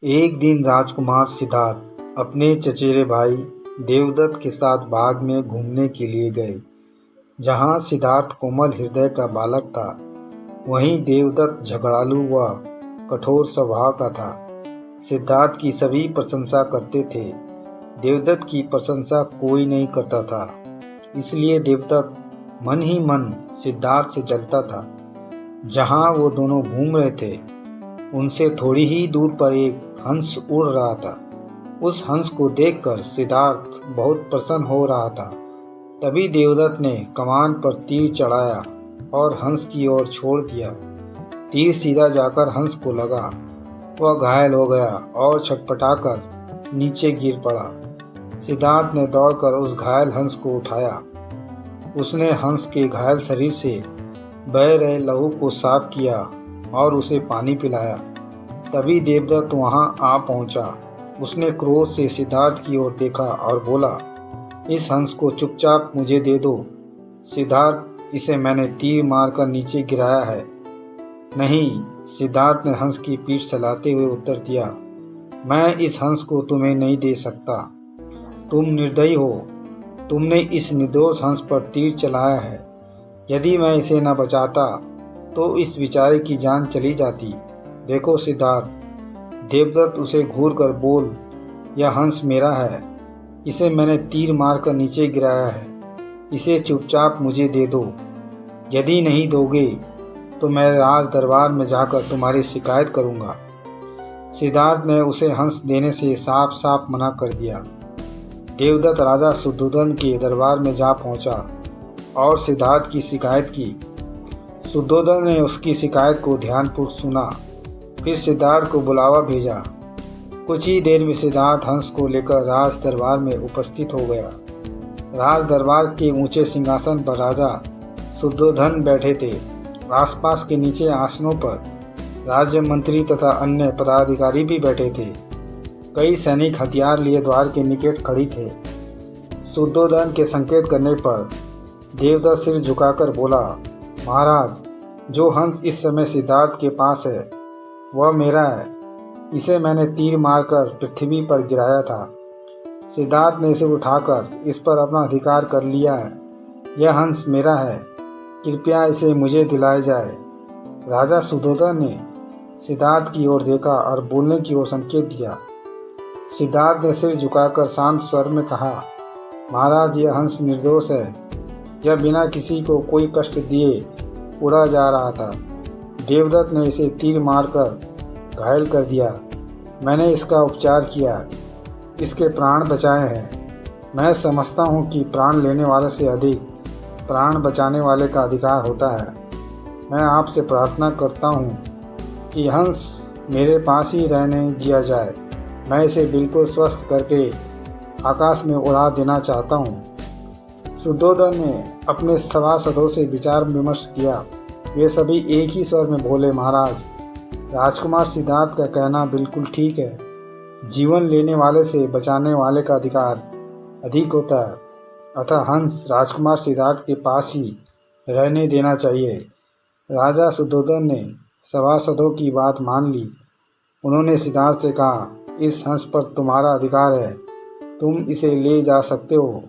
एक दिन राजकुमार सिद्धार्थ अपने चचेरे भाई देवदत्त के साथ बाग में घूमने के लिए गए। जहाँ सिद्धार्थ कोमल हृदय का बालक था, वहीं देवदत्त झगड़ालू व कठोर स्वभाव का था। सिद्धार्थ की सभी प्रशंसा करते थे, देवदत्त की प्रशंसा कोई नहीं करता था। इसलिए देवदत्त मन ही मन सिद्धार्थ से जलता था। जहाँ वो दोनों घूम रहे थे, उनसे थोड़ी ही दूर पर एक हंस उड़ रहा था। उस हंस को देखकर सिद्धार्थ बहुत प्रसन्न हो रहा था। तभी देवदत्त ने कमान पर तीर चढ़ाया और हंस की ओर छोड़ दिया। तीर सीधा जाकर हंस को लगा। वह घायल हो गया और छटपटाकर नीचे गिर पड़ा। सिद्धार्थ ने दौड़कर उस घायल हंस को उठाया। उसने हंस के घायल शरीर से बह रहे लहू को साफ किया और उसे पानी पिलाया। तभी देवदत्त वहां आ पहुंचा। उसने क्रोध से सिद्धार्थ की ओर देखा और बोला, इस हंस को चुपचाप मुझे दे दो। सिद्धार्थ, इसे मैंने तीर मारकर नीचे गिराया है। नहीं, सिद्धार्थ ने हंस की पीठ चलाते हुए उत्तर दिया, मैं इस हंस को तुम्हें नहीं दे सकता। तुम निर्दयी हो। तुमने इस निर्दोष हंस पर तीर चलाया है। यदि मैं इसे न बचाता तो इस बेचारे की जान चली जाती। देखो सिद्धार्थ, देवदत्त उसे घूर कर बोल, यह हंस मेरा है। इसे मैंने तीर मारकर नीचे गिराया है। इसे चुपचाप मुझे दे दो। यदि नहीं दोगे तो मैं राज दरबार में जाकर तुम्हारी शिकायत करूंगा। सिद्धार्थ ने उसे हंस देने से साफ साफ मना कर दिया। देवदत्त राजा शुद्धोधन के दरबार में जा पहुंचा और सिद्धार्थ की शिकायत की। शुद्धोधन ने उसकी शिकायत को ध्यानपूर्वक सुना। फिर सिद्धार्थ को बुलावा भेजा। कुछ ही देर में सिद्धार्थ हंस को लेकर राज दरबार में उपस्थित हो गया। राज दरबार के ऊंचे सिंहासन पर राजा शुद्धोधन बैठे थे। आसपास के नीचे आसनों पर राज्य मंत्री तथा अन्य पदाधिकारी भी बैठे थे। कई सैनिक हथियार लिए द्वार के निकट खड़ी थे। शुद्धोधन के संकेत करने पर देवदत्त सिर झुकाकर बोला, महाराज, जो हंस इस समय सिद्धार्थ के पास है वह मेरा है। इसे मैंने तीर मारकर पृथ्वी पर गिराया था। सिद्धार्थ ने इसे उठाकर इस पर अपना अधिकार कर लिया है। यह हंस मेरा है। कृपया इसे मुझे दिलाया जाए। राजा शुद्धोधन ने सिद्धार्थ की ओर देखा और बोलने की ओर संकेत दिया। सिद्धार्थ ने सिर झुकाकर शांत स्वर में कहा, महाराज, यह हंस निर्दोष है। यह बिना किसी को कोई कष्ट दिए उड़ा जा रहा था। देवदत्त ने इसे तीर मारकर घायल कर दिया। मैंने इसका उपचार किया, इसके प्राण बचाए हैं। मैं समझता हूँ कि प्राण लेने वाले से अधिक प्राण बचाने वाले का अधिकार होता है। मैं आपसे प्रार्थना करता हूँ कि हंस मेरे पास ही रहने दिया जाए। मैं इसे बिल्कुल स्वस्थ करके आकाश में उड़ा देना चाहता हूँ। शुद्धोधन ने अपने सभासदों से विचार विमर्श किया। वे सभी एक ही स्वर में बोले, महाराज, राजकुमार सिद्धार्थ का कहना बिल्कुल ठीक है। जीवन लेने वाले से बचाने वाले का अधिकार अधिक होता है। अतः हंस राजकुमार सिद्धार्थ के पास ही रहने देना चाहिए। राजा शुद्धोधन ने सभासदों की बात मान ली। उन्होंने सिद्धार्थ से कहा, इस हंस पर तुम्हारा अधिकार है। तुम इसे ले जा सकते हो।